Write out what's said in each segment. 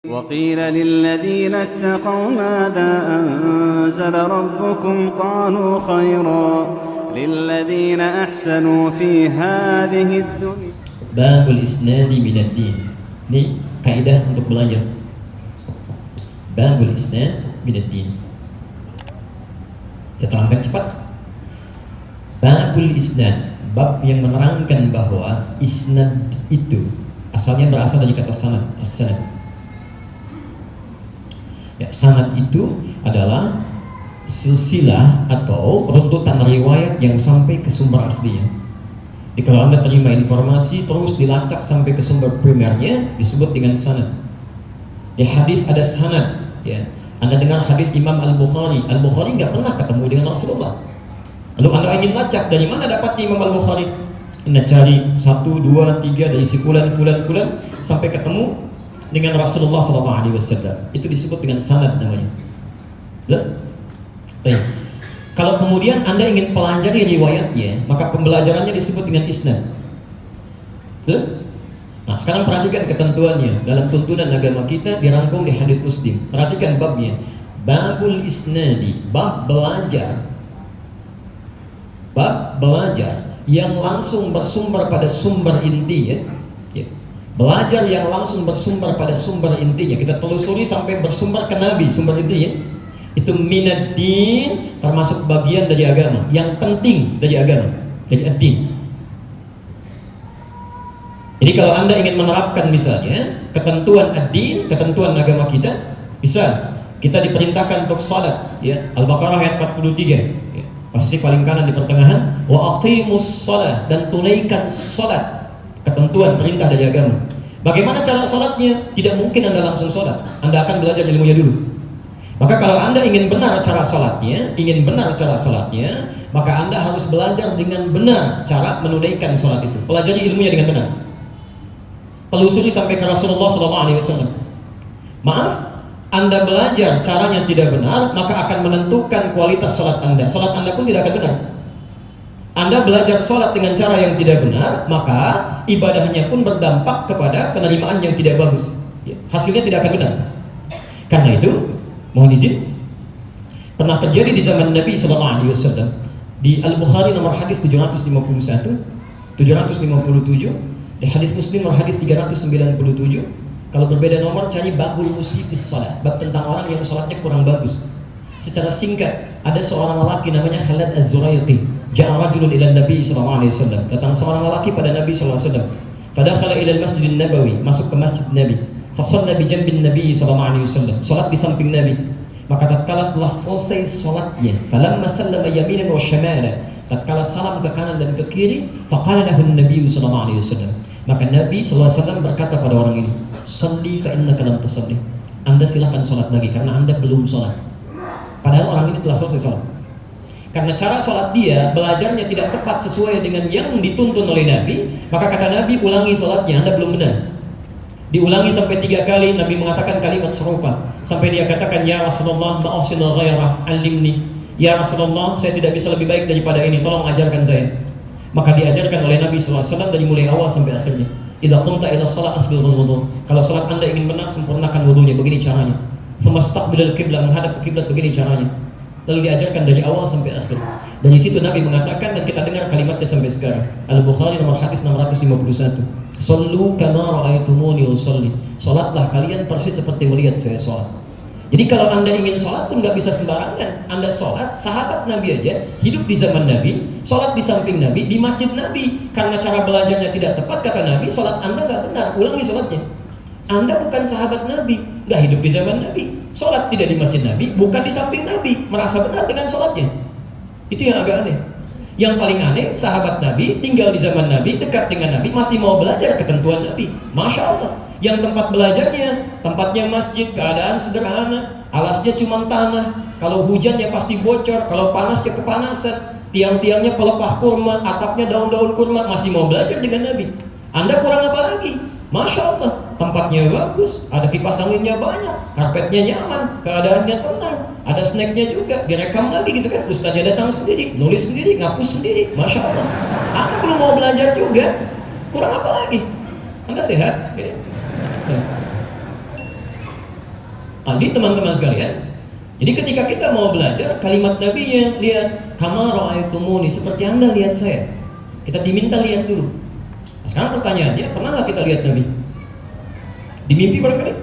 وقيل للذين اتقوا ماذا أنزل ربكم قالوا خيرا للذين أحسنوا في هذه الدنيا. Babul isnadi minad din. Ini kaidah untuk belajar. Babul isnad minad din. Saya terangkan cepat. Babul isnad, bab yang menerangkan bahwa isnad itu asalnya berasal dari kata sanad, as-sanad. Ya, sanad itu adalah silsilah atau runtutan riwayat yang sampai ke sumber aslinya. Jadi kalau Anda terima informasi terus dilacak sampai ke sumber primernya disebut dengan sanad. Di hadis ada sanad, ya. Anda dengar hadis Imam Al-Bukhari. Al-Bukhari nggak pernah ketemu dengan Rasulullah. Lalu Anda ingin lacak dari mana dapatnya Imam Al-Bukhari? Anda cari 1, 2, 3 dari si fulan sampai ketemu dengan Rasulullah SAW. Itu disebut dengan sanad namanya. Jelas? Baik. Kalau kemudian Anda ingin pelajari riwayatnya, maka pembelajarannya disebut dengan isnad. Jelas? Nah, sekarang perhatikan ketentuannya. Dalam tuntunan agama kita dirangkum di hadis Muslim. Perhatikan babnya. Babul isnadi, bab belajar. Bab belajar yang langsung bersumber pada sumber inti, ya. Belajar yang langsung bersumber pada sumber intinya. Kita telusuri sampai bersumber ke Nabi, sumber intinya. Itu minad din, termasuk bagian dari agama, yang penting dari agama, dari ad-din. Jadi kalau Anda ingin menerapkan misalnya ketentuan ad-din, ketentuan agama kita, bisa kita diperintahkan untuk salat, ya. Al-Baqarah ayat 43, ya. Posisi paling kanan di pertengahan, wa aqimus shalah, dan tunaikan salat. Ketentuan perintah dari agama. Bagaimana cara sholatnya? Tidak mungkin Anda langsung sholat. Anda akan belajar ilmunya dulu. Maka kalau Anda ingin benar cara sholatnya, maka Anda harus belajar dengan benar cara menunaikan sholat itu. Pelajari ilmunya dengan benar. Telusuri sampai ke Rasulullah SAW. Maaf, Anda belajar caranya tidak benar, maka akan menentukan kualitas sholat Anda. Sholat Anda pun tidak akan benar. Anda belajar sholat dengan cara yang tidak benar, maka ibadahnya pun berdampak kepada penerimaan yang tidak bagus. Hasilnya tidak akan benar. Karena itu, mohon izin, pernah terjadi di zaman Nabi SAW. Di Al-Bukhari nomor hadis 751, 757, di hadis Muslim nomor hadis 397. Kalau berbeda nomor, cari babul musifis sholat, bab tentang orang yang sholatnya kurang bagus. Secara singkat, ada seorang lelaki namanya Khalid Az-Zuraiqi. Ja'a rajulun ila Nabi sallallahu alaihi wasallam. Datang seorang lelaki pada Nabi sallallahu alaihi wasallam. Fadakhala ila al-Masjid an-Nabawi, masuk ke Masjid Nabi. Fa shalla bi janbin Nabi sallallahu alaihi wasallam. Salat di samping Nabi. Maka tatkala setelah selesai salatnya, falamma sallama yaminan wa shimalan, tatkala salam ke kanan dan ke kiri, faqala lahu an-Nabi sallallahu alaihi wasallam. Maka Nabi sallallahu alaihi wasallam berkata pada orang ini, "Shalli fa innaka lam tusalli." Anda silakan salat lagi karena Anda belum salat. Padahal orang ini telah selesai salat. Karena cara sholat dia, belajarnya tidak tepat sesuai dengan yang dituntun oleh Nabi, maka kata Nabi, ulangi sholatnya, Anda belum benar. Diulangi sampai 3 kali, Nabi mengatakan kalimat serupa. Sampai dia katakan, ya Rasulullah, ma'uhsinu ghairah, alimni. Ya Rasulullah, saya tidak bisa lebih baik daripada ini, tolong ajarkan saya. Maka diajarkan oleh Nabi SAW dari mulai awal sampai akhirnya. Idza qumta ila shalah asbighul wudu. Kalau sholat Anda ingin benar, sempurnakan wudunya, begini caranya. Famastaqbilal qiblah, menghadap ke kiblat, begini caranya. Lalu diajarkan dari awal sampai akhir. Dari situ Nabi mengatakan, dan kita dengar kalimatnya sampai sekarang. Al-Bukhari nomor hadis 651. Sallu kama ra'aitumuni usolli. Salatlah kalian persis seperti melihat saya salat. Jadi kalau Anda ingin salat pun nggak bisa sembarangan. Anda salat, sahabat Nabi aja hidup di zaman Nabi, salat di samping Nabi, di masjid Nabi. Karena cara belajarnya tidak tepat, kata Nabi, salat Anda nggak benar, ulangi salatnya. Anda bukan sahabat Nabi, nggak hidup di zaman Nabi, sholat tidak di masjid Nabi, bukan di samping Nabi, merasa benar dengan sholatnya. Itu yang agak aneh. Yang paling aneh, sahabat Nabi tinggal di zaman Nabi, dekat dengan Nabi, masih mau belajar ketentuan Nabi. Masya Allah. Yang tempat belajarnya, tempatnya masjid, keadaan sederhana, alasnya cuma tanah. Kalau hujan ya pasti bocor, kalau panas ya kepanasan. Tiang-tiangnya pelepah kurma, atapnya daun-daun kurma, masih mau belajar dengan Nabi. Anda kurang apa lagi? Masya Allah, tempatnya bagus, ada kipas anginnya banyak, karpetnya nyaman, keadaannya tenang, ada snacknya juga, direkam lagi gitu kan, ustaznya datang sendiri, nulis sendiri, ngapus sendiri, Masya Allah. Anda belum mau belajar juga, kurang apa lagi? Anda sehat? Ya. Jadi teman-teman sekalian, jadi ketika kita mau belajar kalimat Nabi yang lihat kama ra'aitumuni, seperti Anda lihat saya. Kita diminta lihat dulu. Nah, sekarang pertanyaannya, pernah nggak kita lihat Nabi? Di mimpi barangkali?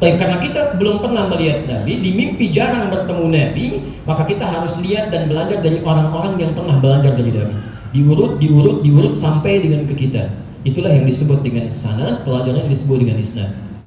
Tapi karena kita belum pernah melihat Nabi, di mimpi jarang bertemu Nabi, maka kita harus lihat dan belajar dari orang-orang yang pernah belajar dari Nabi. Diurut sampai dengan ke kita. Itulah yang disebut dengan sanad, pelajaran yang disebut dengan isnad.